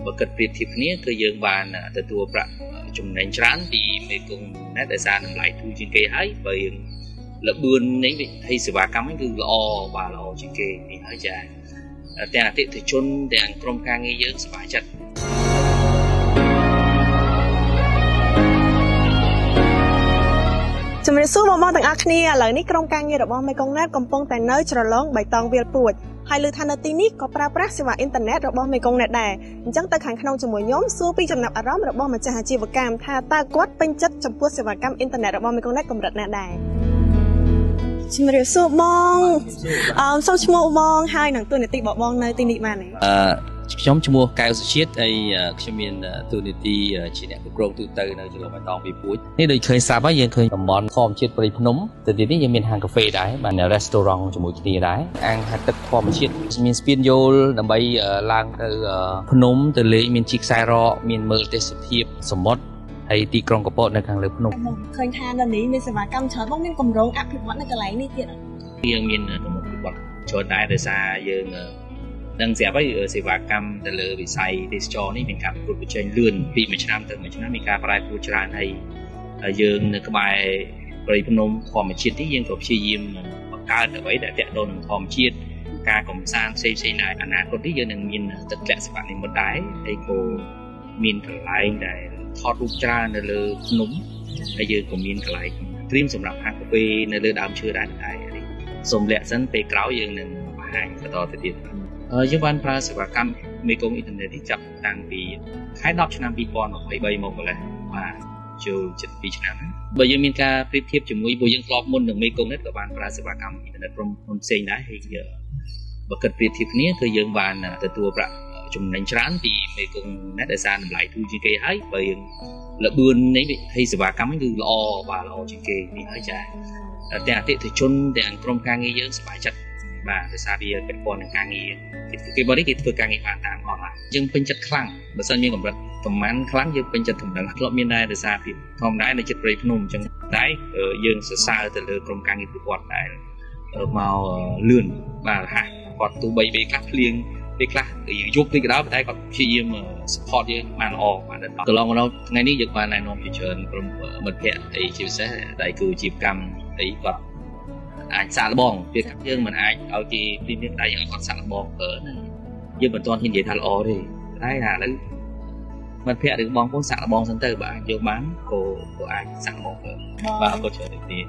បើគិតប្រៀបធៀបគ្នាគឺយើងបានទទួលប្រាក់ចំណេញច្រើនពីមេគង្គណាដែលសារតម្លៃទូជាងគេហើយបើយើងលបឿននេះវិធីសេវាកម្មហ្នឹងគឺល្អបាទល្អជាងគេនេះហើយចាទាំងអតិថិជនទាំងក្រុមការងារយើងសប្បាយចិត្តជំរាបសួរបងប្អូនទាំងអស់គ្នាឥឡូវនេះក្រុមការងាររបស់មេកុងណេតកំពុងតែនៅច្រឡងបៃតងវាលពួចហើយលើថានៅទីនេះក៏ប្រើប្រាស់សេវាអ៊ីនធឺណិតរបស់មេកុងណេតដែរអញ្ចឹងទៅខាងក្នុងជាមួយខ្ញុំសួរពីចំណាប់អារម្មណ៍របស់ម្ចាស់អាជីវកម្មថាតើគាត់ពេញចិត្តចំពោះសេវាកម្មអ៊ីនធឺណិតរបស់មេកុងណេតកម្រិតណាដែរជំរាបសួរបងសូមឈ្មោះបងហើយនឹងតួនាទីបងនៅទីនេះបានទេខ្ញុំឈ្មោះកៅសុជាតិហើយខ្ញុំមានតួនាទីជាអ្នកគ្រប់គ្រងទូទៅនៅចន្លោះបៃតងពីពួចនេះដូចឃើញស្រាប់ហើយយើងឃើញតំបន់ធម្មជាតិព្រៃភ្នំទៅទៀតនេះយើងមានហាងកាហ្វេដែរបានរេស្តូរ៉ង់ជាមួយគ្នាដែរអាងហាត់ទឹកធម្មជាតិមានស្ពានយល់ដើម្បីឡើងទៅភ្នំទៅលេងមានជីខ្សែរ៉កមានមើលទេសភាពសមុទ្រហើយទីក្រុងកពតនៅខាងលើភ្នំឃើញថានៅនេះមានសេវាកម្មច្រើនបងមានគម្រោងអភិវឌ្ឍនៅកន្លែងនេះទៀតយើងមានគម្រោងអភិវឌ្ឍច្រើនដែរដោយសារយើងដឹងស្រាប់ហើយសេវាកម្មទៅលើវិស័យទេសចរនេះមានការប្រកួតប្រជែងលឿនពីមួយឆ្នាំទៅមួយឆ្នាំមានការប្រែប្រួលច្រើនហើយយើងនៅក្បែរព្រៃភ្នំធម្មជាតិនេះយើងក៏ព្យាយាមបង្កើតអ្វីដែលទាក់ទងនឹងធម្មជាតិការកំសាន្តផ្សេងៗដែរអនាគតនេះយើងនឹងមានទឹកធ្លាក់សវនិមិត្តដែរហើយក៏មានកន្លែងដែលថតរូបច្រើននៅលើភ្នំហើយយើងក៏មានកន្លែងត្រៀមសម្រាប់ហាត់កាហ្វេនៅលើដើមឈើដែរសូមលាក់សិនពេលក្រោយយើងនឹងបង្ហាញបន្តទៅទៀតយើងបានប្រើសេវាកម្មមេគង្គអ៊ីនធឺណិតនេះចាប់តាំងពីខែ10ឆ្នាំ2023មកម្លេះបាទចូល7 ឆ្នាំបើយើងមានការប្រៀបធៀបជាមួយពួកយើងធ្លាប់មុននឹងមេគង្គនេះក៏បានប្រើសេវាកម្មអ៊ីនធឺណិតក្រុមហ៊ុនផ្សេងដែរហើយបើគិតប្រៀបធៀបគ្នាគឺយើងបានទទួលប្រាក់ចំណេញច្រើនពីមេគង្គនេះដែលសារតម្លៃទូជាងគេហើយបើយើងលបឿននេះវិធីសេវាកម្មហ្នឹងគឺល្អបាទល្អជាងគេនេះហើយចាទាំងអតិថិជនទាំងក្រុមការងារយើងសប្បាយចិត្តបាទដោយសារវាពាក់ព័ន្ធនឹងការងារគេបើនេះគេធ្វើការងារបានតាមអនឡាញយើងពេញចិត្តខ្លាំងបើសិនមានកម្រិតប្រមាណខ្លាំងយើងពេញចិត្តធំដឹងធ្លាប់មានដែរដោយសារភាពធម្មតានៅចិត្តព្រៃភ្នំអញ្ចឹងតែយើងសរសើរទៅលើក្រុមការងារពួកគាត់ដែលមកលឿនបាទរហ័សគាត់ទោះបីពេលខ្លះភ្លៀងពេលខ្លះយប់ពេលក៏ដោយតែគាត់ព្យាយាម support យើងបានល្អបាទកន្លងមកថ្ងៃនេះយើងបានណែនាំជាច្រើនក្រុមមិត្តភ័ក្តិអីជាពិសេសដែលគឺអាជីវកម្មអីគាត់អាចសាកល្បងវាយើងមិនអាចឲ្យគេព្រៀបតែយើងគាត់សាកល្បងទៅយើងមិនទាន់ហ៊ាននិយាយថាល្អទេតែឥឡូវមិត្តភ័ក្តិឬបងប្អូនសាកល្បងសិនទៅបាទយកបានក៏អាចសាកល្បងទៅបាទអរគុណច្រើនទេ